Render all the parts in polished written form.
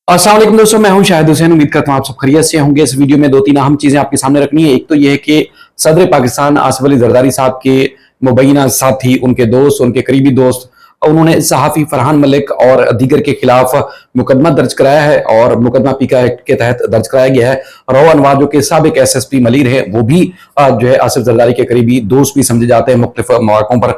अस्सलाम वालेकुम दोस्तों, मैं हूं शाहिद हुसैन। उम्मीद करता हूं आप सब खैरियत से होंगे। इस वीडियो में दो तीन अहम चीजें आपके सामने रखनी है। एक तो यह है कि सदर पाकिस्तान आसिफ अली जरदारी साहब के मुबैना साथी, उनके दोस्त, उनके करीबी दोस्त, उन्होंने सहाफ़ी फरहान मलिक और दीगर के खिलाफ मुकदमा दर्ज कराया है और मुकदमा पीका एक्ट के तहत दर्ज कराया गया है। रौ अनवर जो कि साबिक SSP मलिर है, वो भी जो है आसिफ जरदारी के करीबी दोस्त भी समझे जाते हैं। मुख्तलिफ मौक़ों पर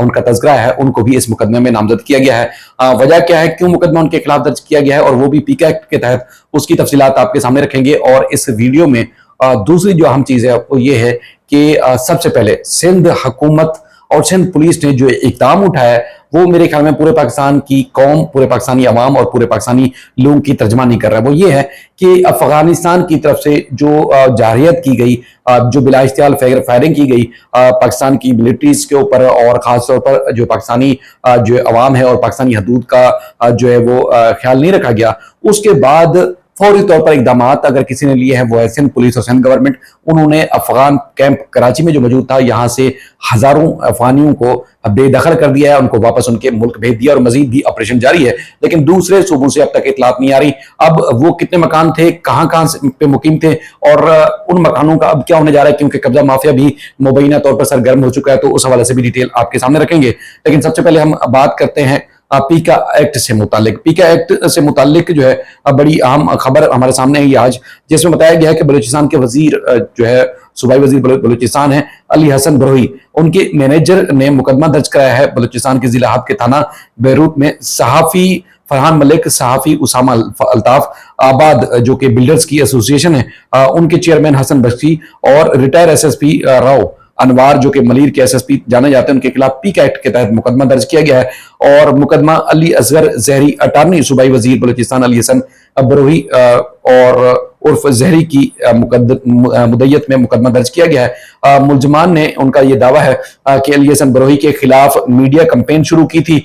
उनका तज़किरा है, उनको भी इस मुकदमे में नामजद किया गया है। वजह क्या है, क्यों मुकदमा उनके खिलाफ दर्ज किया गया है, और वो भी पीका एक्ट के तहत, उसकी तफसीलात आपके सामने रखेंगे। और इस वीडियो में दूसरी जो अहम चीज़ है वो ये है कि सबसे पहले सिंध हुकूमत और सिंध पुलिस ने जो इक़दाम उठाया है वो मेरे ख्याल में पूरे पाकिस्तान की कौम, पूरे पाकिस्तानी अवाम और पूरे पाकिस्तानी लोगों की तर्जमानी कर रहा है। वो ये है कि अफगानिस्तान की तरफ से जो जारहियत की गई, जो बिला इख्तियार फायरिंग की गई पाकिस्तान की मिलिट्रीज के ऊपर, और खासतौर पर जो पाकिस्तानी जो अवाम है और पाकिस्तानी हदूद का जो है वो ख्याल नहीं रखा गया। उसके बाद फौरी तौर पर इकदाम अगर किसी ने लिए हैं वो है सिंध पुलिस और सिंध गवर्नमेंट। उन्होंने अफगान कैंप कराची में जो मौजूद था, यहाँ से हजारों अफगानियों को बेदखल कर दिया है, उनको वापस उनके मुल्क भेज दिया और मजीद भी ऑपरेशन जारी है। लेकिन दूसरे सूबों से अब तक इतलात नहीं आ रही। अब वो कितने मकान थे, कहाँ कहाँ पे मुकीम थे, और उन मकानों का अब क्या होने जा रहा है, क्योंकि कब्जा माफिया भी मुबैना तौर पर सरगर्म हो चुका है। तो उस हवाले से भी डिटेल आपके सामने रखेंगे। लेकिन सबसे पहले हम बात करते हैं पीका एक्ट से मुतालिक। पीका एक्ट से मुतालिक जो है बड़ी अहम खबर हमारे सामने है आज, जिसमें बताया गया है कि बलूचिस्तान के वजीर जो है सूबाई वजीर बलूचिस्तान है अली हसन बरोही, उनके मैनेजर ने मुकदमा दर्ज कराया है बलूचिस्तान के जिला हब के थाना बेरूत में। सहाफी फरहान मलिक, सहाफी उसामा अल्ताफ आबाद जो कि बिल्डर्स की एसोसिएशन है, उनके चेयरमैन हसन बख्शी और रिटायर SSP राव अनवार जो कि मलिर के SSP जाने जाते हैं, उनके खिलाफ पीका एक्ट के तहत मुकदमा दर्ज किया गया है। और मुकदमा अली असगर जहरी अटारनी सूबाई वजीर बलूचिस्तान अली हसन बरोही और उर्फ जहरी की मुद्दत में मुकदमा दर्ज किया गया है। मुलजमान ने, उनका यह दावा है कि अली हसन बरोही के खिलाफ मीडिया कैंपेन शुरू की थी।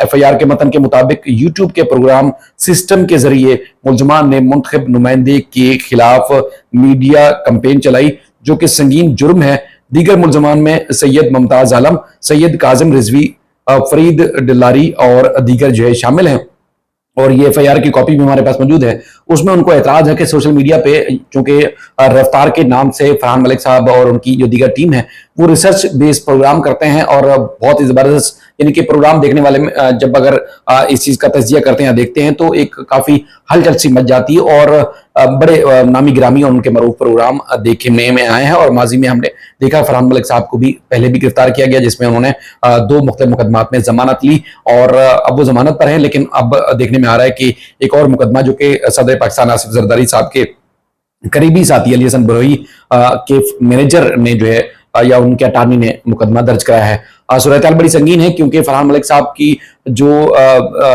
FIR के मतन के मुताबिक यूट्यूब के प्रोग्राम सिस्टम के जरिए मुलजमान ने मुंतखब नुमाइंदे के खिलाफ मीडिया कैंपेन चलाई, जो कि संगीन जुर्म है। दीगर मुलजमान में सैयद मुमताज आलम, सैयद काजिम रिजवी, फरीद डिलारी और दीगर जो है शामिल हैं। और ये FIR की कॉपी भी हमारे पास मौजूद है। उसमें उनको एतराज है कि सोशल मीडिया पे चूंकि रफ्तार के नाम से फरहान मलिक साहब और उनकी जो दीगर टीम है वो रिसर्च बेस्ड प्रोग्राम करते हैं, और बहुत ही जबरदस्त, यानी कि प्रोग्राम देखने वाले जब अगर इस चीज का तज्जिया करते हैं, देखते हैं, तो एक काफी हलचल सी मच जाती है। और बड़े नामी गिरामी और उनके मरूफ प्रोग्राम देखने में आए हैं। और माजी में हमने देखा फरहान मलिक साहब को भी पहले भी गिरफ्तार किया गया, जिसमें उन्होंने 2 मुख्तलिफ मुकदमात में जमानत ली, और अब वो जमानत पर है। लेकिन अब देखने में आ रहा है कि एक और मुकदमा जो कि सदर पाकिस्तान आसिफ जरदारी साहब के करीबी साथी अली हसन बरोही के मैनेजर ने जो है या उनके अटार्नी ने मुकदमा दर्ज कराया है। सूरत-ए-हाल बड़ी संगीन है, क्योंकि फरहान मलिक साहब की जो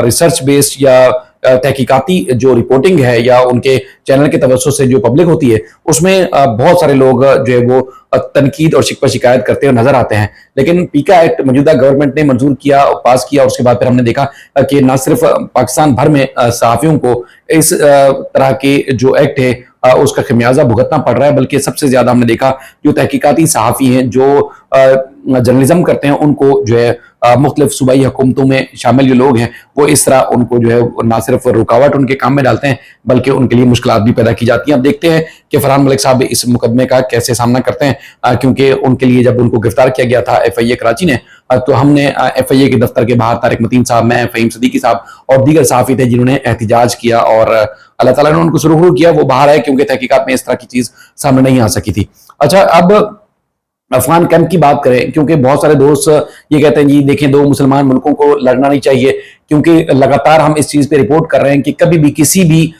रिसर्च बेस्ड या तहकीकाती जो रिपोर्टिंग है या उनके चैनल के तवज्जो से जो पब्लिक होती है, उसमें बहुत सारे लोग जो है वो तनकीद और शिकवा शिकायत करते हुए नजर आते हैं। लेकिन पीका एक्ट मौजूदा गवर्नमेंट ने मंजूर किया, पास किया, और उसके बाद फिर हमने देखा कि न सिर्फ पाकिस्तान भर में सहाफियों को इस तरह के जो एक्ट है उसका खमियाजा भुगतना पड़ रहा है, बल्कि सबसे ज्यादा हमने देखा जो तहकीकाती सहाफी हैं, जो जर्नलिज्म करते हैं, उनको जो है मुख्तलिफ सूबाई हुकूमतों में शामिल जो लोग हैं वो इस तरह उनको जो है ना सिर्फ रुकावट उनके काम में डालते हैं, बल्कि उनके लिए मुश्किलात भी पैदा की जाती हैं। अब देखते हैं कि फरहान मलिक साहब इस मुकदमे का कैसे सामना करते हैं, क्योंकि उनके लिए जब उनको गिरफ्तार किया गया था FIA कराची ने, तो हमने FIA के दफ्तर के बाहर तारिक मतीन साहब, मैं, फ़हीम सदीकी साहब और दीगर सहाफी थे जिन्होंने एहतिजाज किया, और अल्लाह ताला ने उनको सुरूर किया, वो बाहर आए, क्योंकि तहकीकात में इस तरह की चीज सामने नहीं आ सकी थी। अच्छा, अब अफगान कैंप की बात करें, क्योंकि बहुत सारे दोस्त ये कहते हैं जी देखें 2 मुसलमान मुल्कों को लड़ना नहीं चाहिए, क्योंकि लगातार हम इस चीज पे रिपोर्ट कर रहे हैं कि कभी भी किसी भी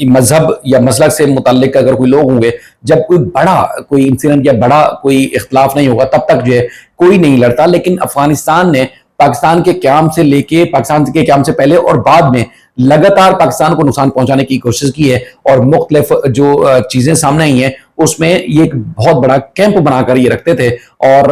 मजहब या मसलक से मुताल्लिक अगर कोई लोग होंगे, जब कोई बड़ा कोई इंसिडेंट या बड़ा कोई इख्तलाफ नहीं होगा तब तक जो है कोई नहीं लड़ता। लेकिन अफगानिस्तान ने पाकिस्तान के क़याम से लेके, पाकिस्तान के क़याम से पहले और बाद में लगातार पाकिस्तान को नुकसान पहुंचाने की कोशिश की है, और मुख्तलिफ जो चीजें सामने आई हैं उसमें ये एक बहुत बड़ा कैंप बनाकर ये रखते थे। और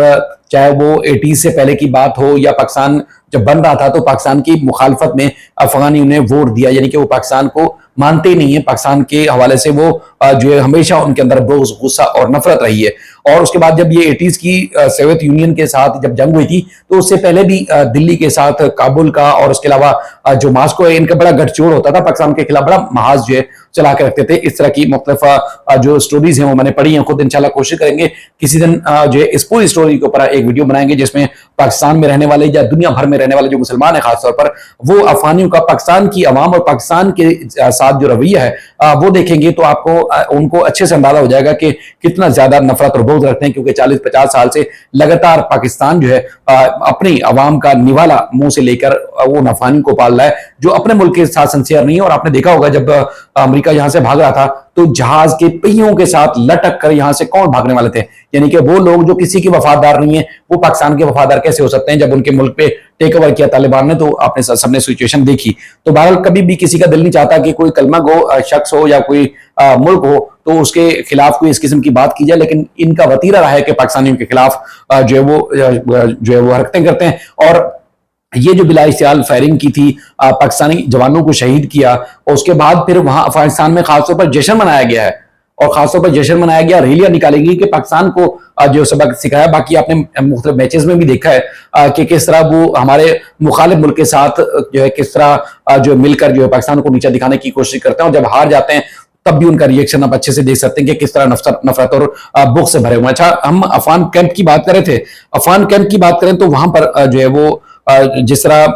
चाहे वो 80 से पहले की बात हो या पाकिस्तान जब बन रहा था, तो पाकिस्तान की मुखालफत में अफगानियों ने वोट दिया, यानी कि वो पाकिस्तान को मानते ही नहीं है। पाकिस्तान के हवाले से वो जो है हमेशा उनके अंदर बुग़्ज़, गुस्सा और नफरत रही है। और उसके बाद जब ये 80s की सोवियत यूनियन के साथ जब जंग हुई थी, तो उससे पहले भी दिल्ली के साथ काबुल का और उसके अलावा जो मास्को है, इनका बड़ा गठजोड़ होता था, पाकिस्तान के खिलाफ बड़ा महाज जो है चला के रखते थे। इस तरह की मुख्तलिफ जो स्टोरीज हैं वो मैंने पढ़ी हैं खुद। इंशाल्लाह कोशिश करेंगे किसी दिन जो है इस पूरी स्टोरी के ऊपर एक वीडियो बनाएंगे, जिसमें पाकिस्तान में रहने वाले या दुनिया भर में रहने वाले जो मुसलमान है खासतौर पर, वो अफगानियों का पाकिस्तान की अवाम और पाकिस्तान के साथ जो रवैया है वो देखेंगे, तो आपको उनको अच्छे से अंदाजा हो जाएगा कि कितना ज्यादा नफरत और बुग़्ज़ रखते हैं। क्योंकि 40-50 साल से लगातार पाकिस्तान जो है अपनी अवाम का निवाला मुंह से लेकर वो अफगानियों को पाल रहा है, जो अपने मुल्क के साथ सिंसियर नहीं है। और आपने देखा होगा जब अमेरिका यहां से भाग रहा था, तो जहाज के पहियों के साथ लटक कर यहां से कौन भागने वाले थे? यानी कि वो लोग जो किसी के वफादार नहीं है, वो पाकिस्तान के वफादार कैसे हो सकते हैं जब उनके मुल्क पे टेक ओवर किया तालिबान ने? तो आपने सबने सिचुएशन देखी। तो बहरहाल कभी भी किसी का दिल नहीं चाहता कि कोई कलमा गो शख्स हो या कोई मुल्क हो तो उसके खिलाफ कोई इस किस्म की बात की जाए, लेकिन इनका वतीरा रहा है कि पाकिस्तानियों के खिलाफ जो है वो हरकतें करते हैं। और ये जो बिला इश्तियाल फायरिंग की थी, पाकिस्तानी जवानों को शहीद किया, और उसके बाद फिर वहां अफगानिस्तान में खासतौर पर जश्न मनाया गया है, और खासतौर पर जश्न मनाया गया, रैलियां निकाली गई कि पाकिस्तान को जो सबक सिखाया। बाकी आपने मुख्तलिफ मैचेस में भी देखा है कि किस तरह वो हमारे मुखालिफ मुल्क के साथ जो है किस तरह जो मिलकर जो है पाकिस्तान को नीचा दिखाने की कोशिश करते हैं, और जब हार जाते हैं तब भी उनका रिएक्शन आप अच्छे से देख सकते हैं कि किस तरह नफरत और बुग़्ज़ से भरे हुए हैं। अच्छा, हम अफगान कैंप की बात कर रहे थे। अफगान कैंप की बात करें तो वहां पर जो है वो जिस तरह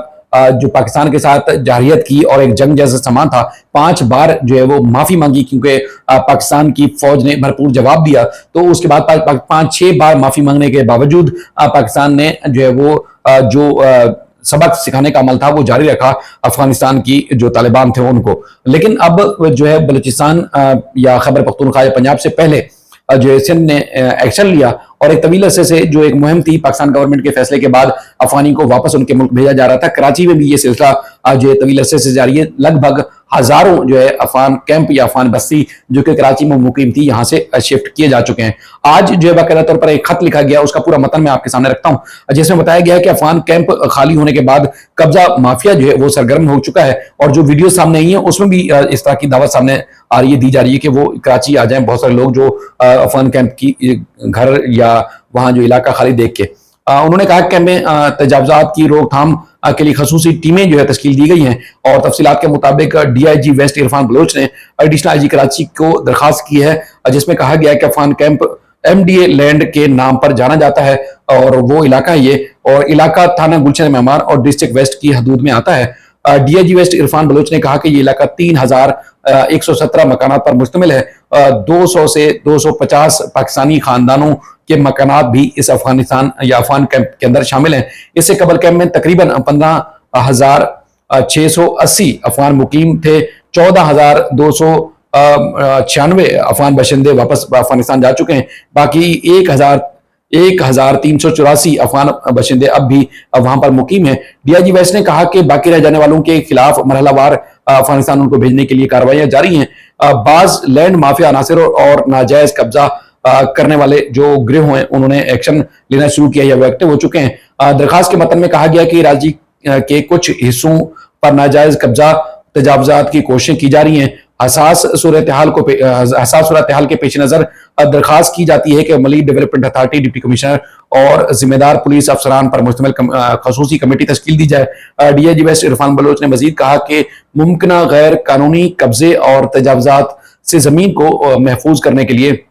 जो पाकिस्तान के साथ जारहियत की और एक जंग जैसा सामान था, 5 बार जो है वो माफी मांगी, क्योंकि पाकिस्तान की फौज ने भरपूर जवाब दिया। तो उसके बाद 5-6 बार माफी मांगने के बावजूद पाकिस्तान ने जो है वो जो सबक सिखाने का अमल था वो जारी रखा अफगानिस्तान की जो तालिबान थे उनको। लेकिन अब जो है बलूचिस्तान या खैबर पख्तूनख्वा या पंजाब से पहले जो है सिंध ने एक्शन लिया, और एक तवील अरसे से जो एक मुहिम थी पाकिस्तान गवर्नमेंट के फैसले के बाद अफगानी को वापस उनके मुल्क भेजा जा रहा था। कराची में भी ये सिलसिला जो है तवील अरसे से जारी है। लगभग हजारों जो है अफगान कैंप या अफगान बस्ती जो कि कराची में मुकीम थी, यहां से शिफ्ट किए जा चुके हैं। आज जो है बाकायदा तौर पर एक खत लिखा गया, उसका पूरा मतन मैं आपके सामने रखता हूं, जिसमें बताया गया है कि अफगान कैंप खाली होने के बाद कब्जा माफिया जो है वो सरगर्म हो चुका है, और जो वीडियो सामने आई है उसमें भी इस तरह की दावत सामने आ रही है, दी जा रही है कि वो कराची आ जाए बहुत सारे लोग जो अफगान कैंप की घर या वहां जो इलाका खाली देख के। उन्होंने कहा कि हमें तजावजात की रोकथाम के लिए खसूसी टीमें जो है तश्कील दी गई हैं, और तफसीलात के मुताबिक DIG वेस्ट इरफान बलोच ने एडिशनल IG कराची को दरखास्त की है, जिसमें कहा गया है कि अफगान कैंप MDA लैंड के नाम पर जाना जाता है, और वो इलाका है ये, और इलाका थाना गुलशन मेहमान और डिस्ट्रिक्ट वेस्ट की हदूद में आता है। DIG वेस्ट इरफान बलोच ने कहा कि ये इलाका 3117 मकानात पर मुश्तमिल है। 200 से 250 पाकिस्तानी खानदानों के मकानात भी इस अफगानिस्तान या अफगान कैंप के अंदर शामिल हैं। इससे कबल कैंप में तकरीबन 15,680 अफगान मुकीम थे। 14,296 अफगान बशिंदे वापस अफगानिस्तान जा चुके हैं। बाकी 1,384 अफगान बशिंदे अब भी वहां पर मुकीम है। DIG वेस्ट ने कहा कि बाकी रह जाने वालों के खिलाफ मरहलावार अफगानिस्तान उनको भेजने के लिए कार्रवाइयां जारी हैं। बाज लैंड माफिया अनासिर और नाजायज कब्जा करने वाले जो गिरोह हैं उन्होंने एक्शन लेना शुरू किया या वो एक्टिव हो चुके हैं। दरखास्त के मतन में कहा गया कि राज्य के कुछ हिस्सों पर नाजायज कब्जा तजावजात की कोशिशें की जा रही हैं। हसास सूरत हाल के पेश नजर दरखास्त की जाती है कि मली डेवलपमेंट अथॉरिटी, डिप्टी कमिश्नर और जिम्मेदार पुलिस अफसरान पर मुश्तमिल खसूसी कमेटी तश्कील दी जाए। DIG वेस्ट इरफान बलोच ने मजीद कहा कि मुमकिन गैर कानूनी कब्जे और तजावजात से जमीन को महफूज करने के लिए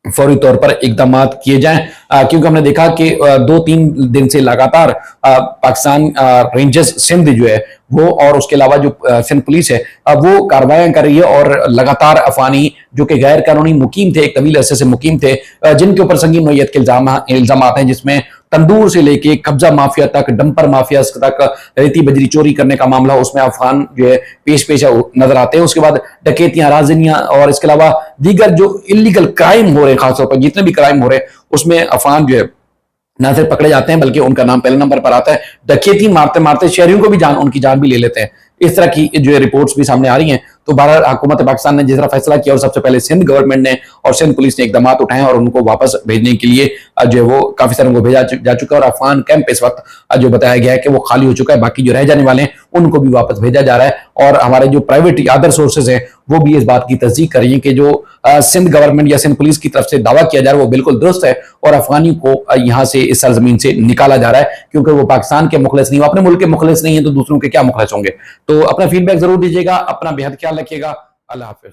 फौरी तौर पर इकदाम किए जाएं, क्योंकि हमने देखा कि 2-3 दिन से लगातार पाकिस्तान रेंजर्स सिंध जो है वो और उसके अलावा जो सिंध पुलिस है वो कार्रवाइयां कर रही है, और लगातार अफगानी जो कि गैर कानूनी मुकीम थे, एक तवील अरसे से मुकीम थे, जिनके ऊपर संगीन नौयत के इल्जाम हैं, जिसमें तंदूर से लेके कब्जा माफिया तक, डंपर माफिया तक, रेती बजरी चोरी करने का मामला, उसमें अफगान जो है पेश नजर आते हैं। उसके बाद डकैतियां, राजनियां और इसके अलावा दीगर जो इलीगल क्राइम हो रहे हैं, खासतौर पर जितने भी क्राइम हो रहे हैं उसमें अफगान जो है ना सिर्फ पकड़े जाते हैं बल्कि उनका नाम पहले नंबर पर आता है। डकैती मारते मारते शहरियों को भी उनकी जान भी ले लेते हैं। इस तरह की जो है रिपोर्ट्स भी सामने आ रही हैं। तो बहरहाल हुकूमत पाकिस्तान ने जिस तरह फैसला किया, और सबसे पहले सिंध गवर्नमेंट ने और सिंध पुलिस ने इकदाम उठाए और उनको वापस भेजने के लिए जो है वो काफी सारे को भेजा जा चुका है, और अफगान कैंप इस वक्त जो बताया गया है कि वो खाली हो चुका है। बाकी जो रह जाने वाले हैं उनको भी वापस भेजा जा रहा है, और हमारे जो प्राइवेट अदर सोर्सेज हैं وہ بھی اس بات کی تصدیق کر رہی ہیں کہ جو سندھ گورنمنٹ یا سندھ پولیس کی طرف سے دعویٰ کیا جا رہا ہے وہ بالکل درست ہے، اور افغانیوں کو یہاں سے اس سرزمین سے نکالا جا رہا ہے کیونکہ وہ پاکستان کے مخلص نہیں، وہ اپنے ملک کے مخلص نہیں ہیں تو دوسروں کے کیا مخلص ہوں گے۔ تو اپنا فیڈ بیک ضرور دیجیے گا، اپنا بہت خیال رکھیے گا، اللہ حافظ۔